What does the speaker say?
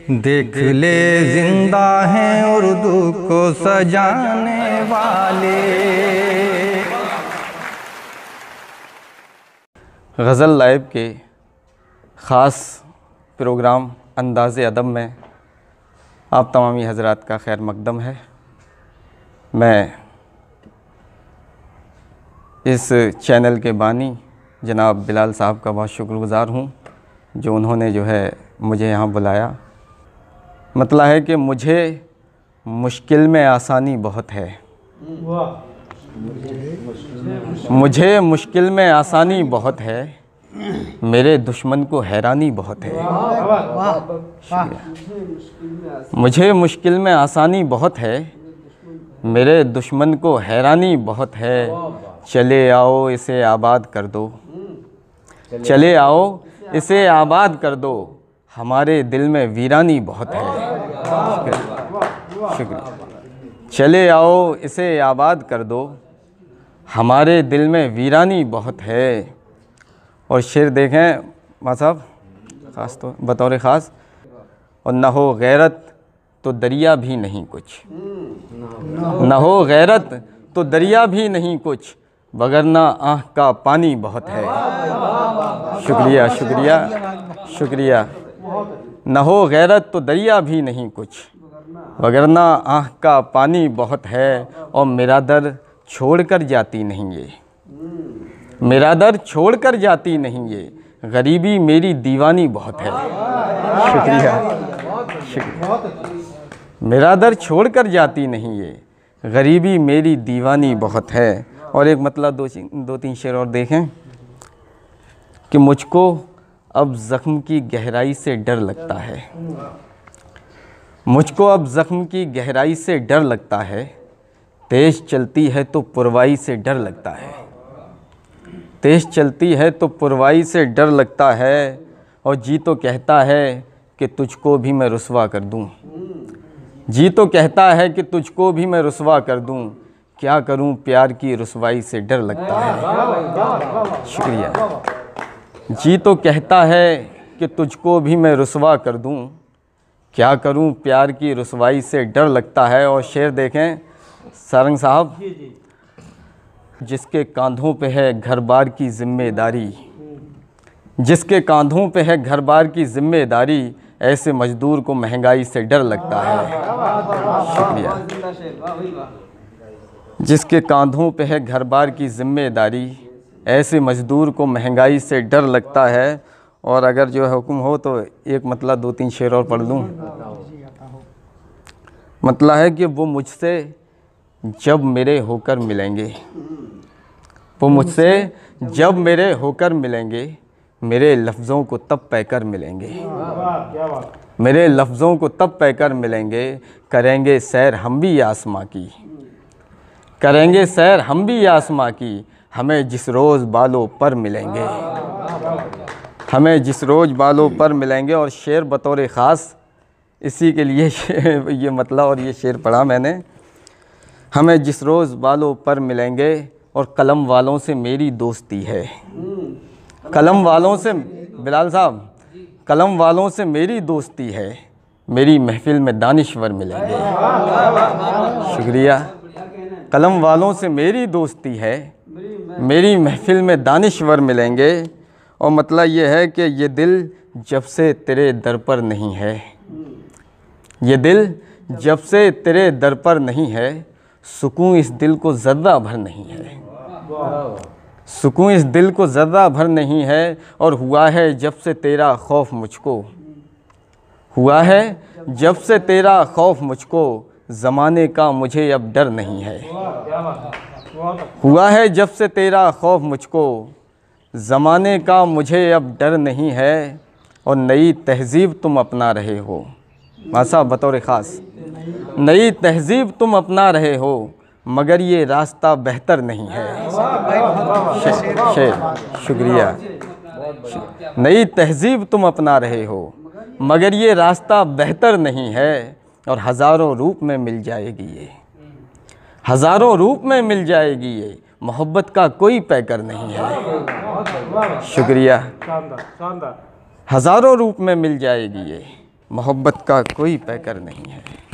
देख ले जिंदा हैं उर्दू को सजाने वाले। गज़ल लाइव के ख़ास प्रोग्राम अंदाज़े अदब में आप तमामी हज़रात का खैर मक़दम है। मैं इस चैनल के बानी जनाब बिलाल साहब का बहुत शुक्रगुज़ार हूँ जो उन्होंने मुझे यहाँ बुलाया। मतलब है कि मुझे मुश्किल में आसानी बहुत है, मुझे मुश्किल में आसानी बहुत है, मेरे दुश्मन को हैरानी बहुत है। मुझे मुश्किल में आसानी बहुत है, मेरे दुश्मन को हैरानी बहुत है। चले आओ इसे आबाद कर दो, चले आओ इसे आबाद कर दो, हमारे दिल में वीरानी बहुत है। शुक्रिया। चले आओ इसे आबाद कर दो, हमारे दिल में वीरानी बहुत है। और शेर देखें माँ साहब ख़ास तो बतौर ख़ास, और न हो गैरत तो दरिया भी नहीं कुछ, न हो गैरत तो दरिया भी नहीं कुछ, वगरना आँख का पानी बहुत है। शुक्रिया शुक्रिया शुक्रिया। न हो गैरत तो दरिया भी नहीं कुछ, वगरना आँख का पानी बहुत है। और मेरा दर छोड़ कर जाती नहीं ये, मेरा दर छोड़ कर जाती नहीं ये, गरीबी मेरी दीवानी बहुत है। शुक्रिया शुक्रिया। मेरा दर छोड़ कर जाती नहीं ये, गरीबी मेरी दीवानी बहुत है। और एक मतलब दो तीन शेर और देखें कि मुझको अब ज़ख्म की गहराई से डर लगता है, मुझको अब ज़ख्म की गहराई से डर लगता है, तेज़ चलती है तो पुरवाई से डर लगता है, तेज़ चलती है तो पुरवाई से डर लगता है। और जी तो कहता है कि तुझको भी मैं रुसवा कर दूं, जी तो कहता है कि तुझको भी मैं रुसवा कर दूं, क्या करूं प्यार की रुसवाई से डर लगता है। शुक्रिया। जी तो कहता है कि तुझको भी मैं रुसवा कर दूं, क्या करूं प्यार की रुसवाई से डर लगता है। और शेर देखें सारंग साहब, जिसके कांधों पे है घर बार की ज़िम्मेदारी, जिसके कांधों पे है घर बार की ज़िम्मेदारी, ऐसे मज़दूर को महंगाई से डर लगता है। शुक्रिया। जिसके कांधों पे है घर बार की ज़िम्मेदारी, ऐसे मज़दूर को महंगाई से डर लगता है। और अगर हुक्म हो तो एक मतलब दो तीन शेर और पढ़ लूँ। मतलब है कि वो मुझसे जब मेरे होकर मिलेंगे, वो मुझसे जब मेरे होकर मिलेंगे, मेरे लफ्ज़ों को तब पैकर मिलेंगे, मेरे लफ्ज़ों को तब पैकर मिलेंगे। करेंगे सैर हम भी आसमां की, करेंगे सैर हम भी आसमां की, हमें जिस रोज़ बालों पर मिलेंगे, हमें जिस रोज़ बालों पर मिलेंगे। और शेर बतौर ख़ास इसी के लिए ये मतलब और ये शेर पढ़ा मैंने। हमें जिस रोज़ बालों पर मिलेंगे, और कलम वालों से मेरी दोस्ती है, कलम वालों से बिलाल साहब, कलम वालों से मेरी दोस्ती है, मेरी महफिल में दानिश्वर मिलेंगे। शुक्रिया। कलम वालों से मेरी दोस्ती है, मेरी महफिल में दानिश्वर मिलेंगे। और मतलब ये है कि ये दिल जब से तेरे दर पर नहीं है, ये दिल जब से तेरे दर पर नहीं है, सुकून इस दिल को ज़र्रा भर नहीं है, सुकून इस दिल को ज़र्रा भर नहीं है। और हुआ है जब से तेरा खौफ मुझको, हुआ है जब से तेरा खौफ मुझको, ज़माने का मुझे अब डर नहीं है। हुआ है जब से तेरा खौफ मुझको, ज़माने का मुझे अब डर नहीं है। और नई तहज़ीब तुम अपना रहे हो, मासा बतौर ख़ास, नई तहज़ीब तुम अपना रहे हो, मगर ये रास्ता बेहतर नहीं है। शेर शुक्रिया। नई तहज़ीब तुम अपना रहे हो, मगर ये रास्ता बेहतर नहीं है। और हज़ारों रूप में मिल जाएगी ये, हज़ारों रूप में मिल जाएगी ये, मोहब्बत का कोई पैकर नहीं है। शुक्रिया। हज़ारों रूप में मिल जाएगी ये, मोहब्बत का कोई पैकर नहीं है।